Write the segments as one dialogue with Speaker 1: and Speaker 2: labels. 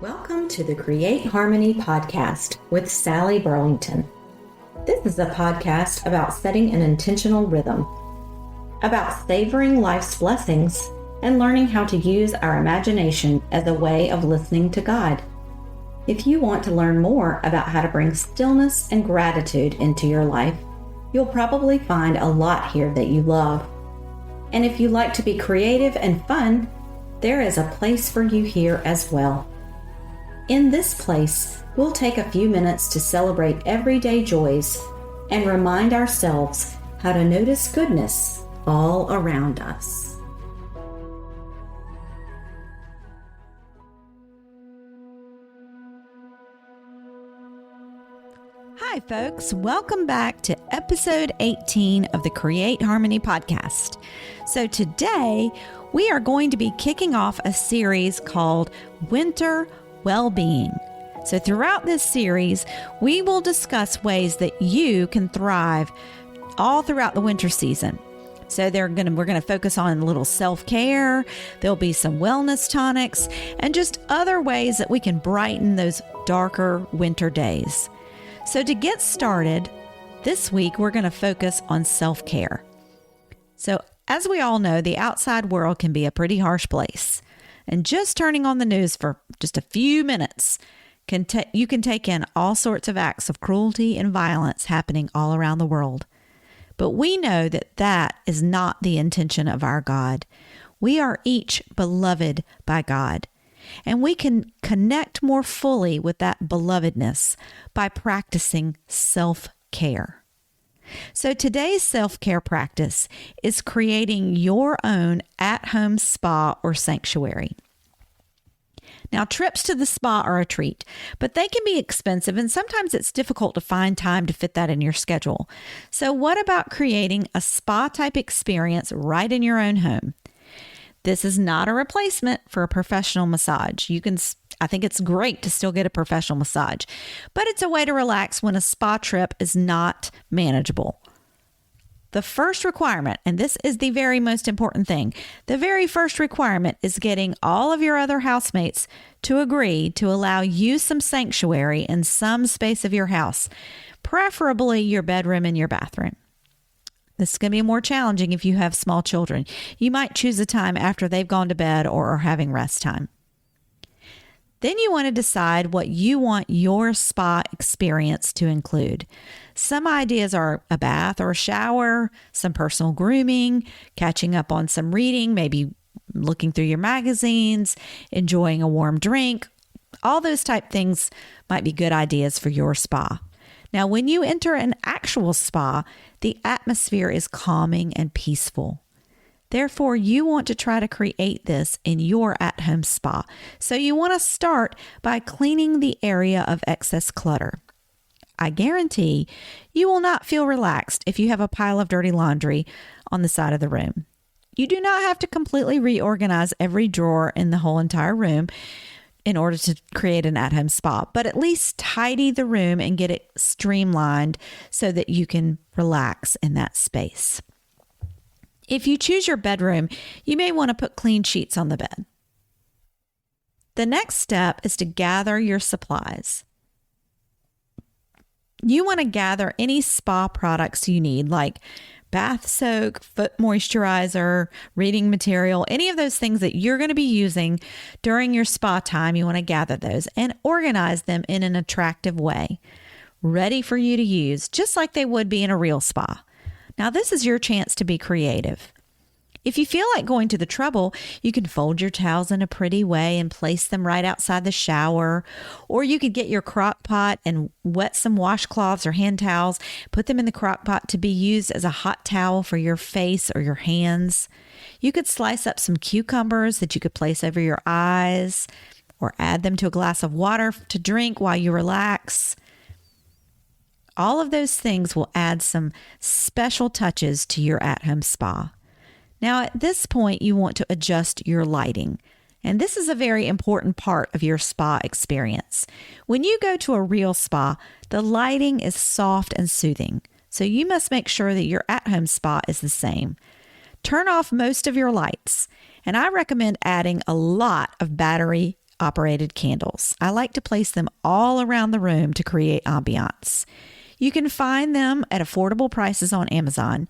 Speaker 1: Welcome to the Create Harmony podcast with Sally Burlington. This is a podcast about setting an intentional rhythm, about savoring life's blessings and learning how to use our imagination as a way of listening to God. If you want to learn more about how to bring stillness and gratitude into your life, you'll probably find a lot here that you love. And if you like to be creative and fun, there is a place for you here as well. In this place, we'll take a few minutes to celebrate everyday joys and remind ourselves how to notice goodness all around us.
Speaker 2: Hi, folks. Welcome back to episode 18 of the Create Harmony podcast. So today, we are going to be kicking off a series called Winter Well-Being. So throughout this series, we will discuss ways that you can thrive all throughout the winter season. So we're going to focus on a little self-care. There'll be some wellness tonics and just other ways that we can brighten those darker winter days. So to get started, this week we're going to focus on self-care. So as we all know, the outside world can be a pretty harsh place. And just turning on the news for just a few minutes, you can take in all sorts of acts of cruelty and violence happening all around the world. But we know that that is not the intention of our God. We are each beloved by God. And we can connect more fully with that belovedness by practicing self-care. So today's self-care practice is creating your own at-home spa or sanctuary. Now, trips to the spa are a treat, but they can be expensive and sometimes it's difficult to find time to fit that in your schedule. So what about creating a spa-type experience right in your own home? This is not a replacement for a professional massage. I think it's great to still get a professional massage, but it's a way to relax when a spa trip is not manageable. The first requirement, and this is the very most important thing, the very first requirement is getting all of your other housemates to agree to allow you some sanctuary in some space of your house, preferably your bedroom and your bathroom. This is going to be more challenging if you have small children. You might choose a time after they've gone to bed or are having rest time. Then you want to decide what you want your spa experience to include. Some ideas are a bath or a shower, some personal grooming, catching up on some reading, maybe looking through your magazines, enjoying a warm drink. All those type things might be good ideas for your spa. Now, when you enter an actual spa, the atmosphere is calming and peaceful. Therefore, you want to try to create this in your at-home spa. So you want to start by cleaning the area of excess clutter. I guarantee you will not feel relaxed if you have a pile of dirty laundry on the side of the room. You do not have to completely reorganize every drawer in the whole entire room in order to create an at-home spa, but at least tidy the room and get it streamlined so that you can relax in that space. If you choose your bedroom, you may want to put clean sheets on the bed. The next step is to gather your supplies. You want to gather any spa products you need, like bath soak, foot moisturizer, reading material, any of those things that you're going to be using during your spa time. You want to gather those and organize them in an attractive way, ready for you to use, just like they would be in a real spa. Now, this is your chance to be creative. If you feel like going to the trouble, you can fold your towels in a pretty way and place them right outside the shower. Or you could get your crock pot and wet some washcloths or hand towels, put them in the crock pot to be used as a hot towel for your face or your hands. You could slice up some cucumbers that you could place over your eyes or add them to a glass of water to drink while you relax. All of those things will add some special touches to your at-home spa. Now, at this point, you want to adjust your lighting. And this is a very important part of your spa experience. When you go to a real spa, the lighting is soft and soothing. So you must make sure that your at-home spa is the same. Turn off most of your lights. And I recommend adding a lot of battery operated candles. I like to place them all around the room to create ambiance. You can find them at affordable prices on Amazon,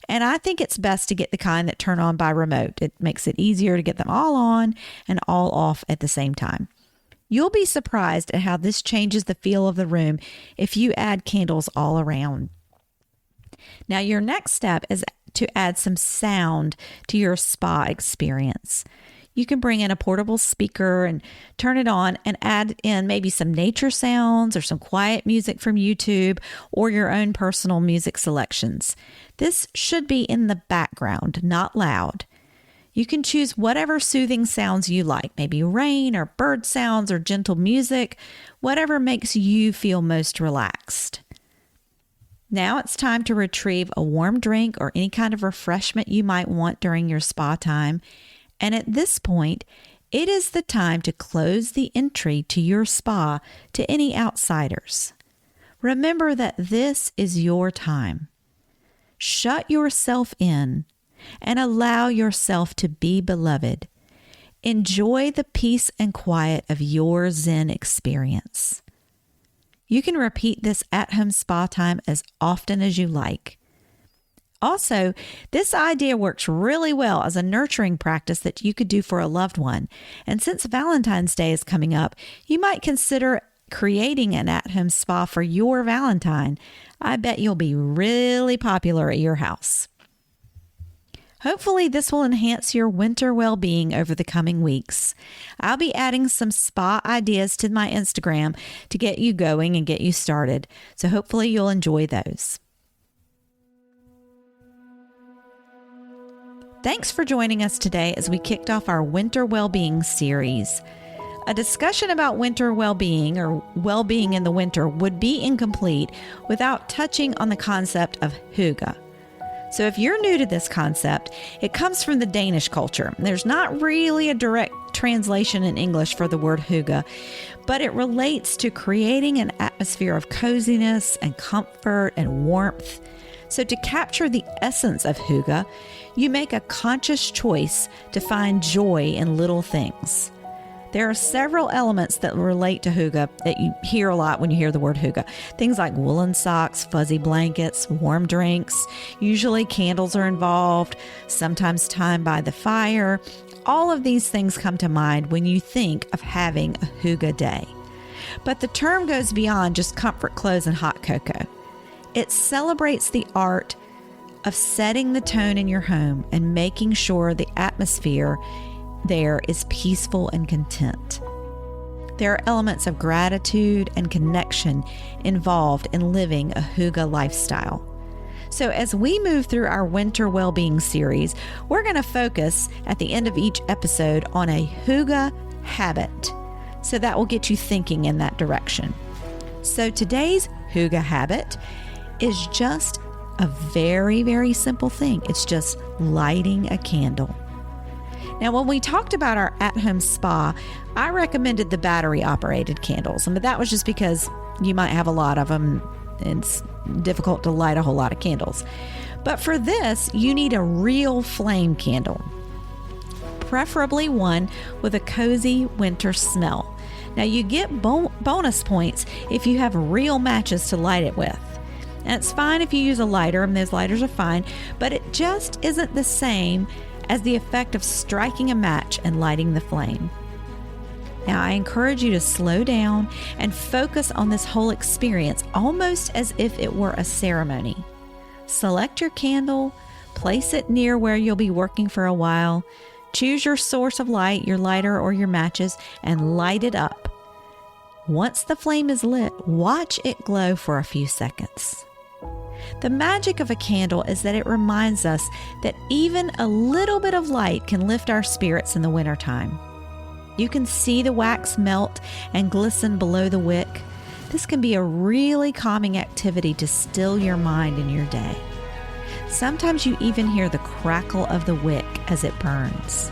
Speaker 2: and I think it's best to get the kind that turn on by remote. It makes it easier to get them all on and all off at the same time. You'll be surprised at how this changes the feel of the room if you add candles all around. Now, your next step is to add some sound to your spa experience. You can bring in a portable speaker and turn it on and add in maybe some nature sounds or some quiet music from YouTube or your own personal music selections. This should be in the background, not loud. You can choose whatever soothing sounds you like, maybe rain or bird sounds or gentle music, whatever makes you feel most relaxed. Now it's time to retrieve a warm drink or any kind of refreshment you might want during your spa time. And at this point, it is the time to close the entry to your spa to any outsiders. Remember that this is your time. Shut yourself in and allow yourself to be beloved. Enjoy the peace and quiet of your Zen experience. You can repeat this at-home spa time as often as you like. Also, this idea works really well as a nurturing practice that you could do for a loved one. And since Valentine's Day is coming up, you might consider creating an at-home spa for your Valentine. I bet you'll be really popular at your house. Hopefully, this will enhance your winter well-being over the coming weeks. I'll be adding some spa ideas to my Instagram to get you going and get you started. So hopefully you'll enjoy those. Thanks for joining us today as we kicked off our Winter Wellbeing series. A discussion about winter well-being or well-being in the winter would be incomplete without touching on the concept of hygge. So if you're new to this concept, it comes from the Danish culture. There's not really a direct translation in English for the word hygge, but it relates to creating an atmosphere of coziness and comfort and warmth. So to capture the essence of hygge, you make a conscious choice to find joy in little things. There are several elements that relate to hygge that you hear a lot when you hear the word hygge. Things like woolen socks, fuzzy blankets, warm drinks. Usually candles are involved, sometimes time by the fire. All of these things come to mind when you think of having a hygge day. But the term goes beyond just comfort clothes and hot cocoa. It celebrates the art of setting the tone in your home and making sure the atmosphere there is peaceful and content. There are elements of gratitude and connection involved in living a hygge lifestyle. So as we move through our Winter Wellbeing series, we're going to focus at the end of each episode on a hygge habit. So that will get you thinking in that direction. So today's hygge habit is just a very, very simple thing. It's just lighting a candle. Now, when we talked about our at-home spa, I recommended the battery-operated candles, but that was just because you might have a lot of them. It's difficult to light a whole lot of candles. But for this, you need a real flame candle, preferably one with a cozy winter smell. Now, you get bonus points if you have real matches to light it with. And it's fine if you use a lighter, and those lighters are fine, but it just isn't the same as the effect of striking a match and lighting the flame. Now, I encourage you to slow down and focus on this whole experience almost as if it were a ceremony. Select your candle, place it near where you'll be working for a while, choose your source of light, your lighter or your matches, and light it up. Once the flame is lit, watch it glow for a few seconds. The magic of a candle is that it reminds us that even a little bit of light can lift our spirits in the wintertime. You can see the wax melt and glisten below the wick. This can be a really calming activity to still your mind in your day. Sometimes you even hear the crackle of the wick as it burns.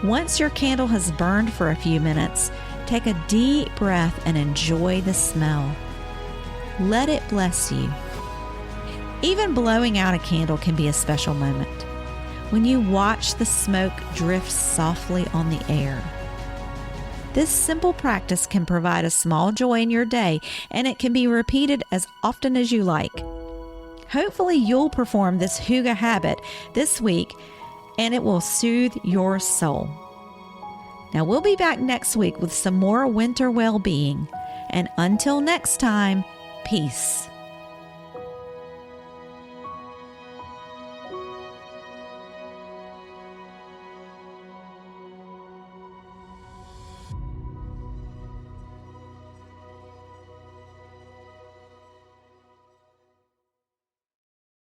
Speaker 2: Once your candle has burned for a few minutes, take a deep breath and enjoy the smell. Let it bless you. Even blowing out a candle can be a special moment when you watch the smoke drift softly on the air. This simple practice can provide a small joy in your day, and it can be repeated as often as you like. Hopefully, you'll perform this hygge habit this week, and it will soothe your soul. Now, we'll be back next week with some more winter well-being. And until next time, peace.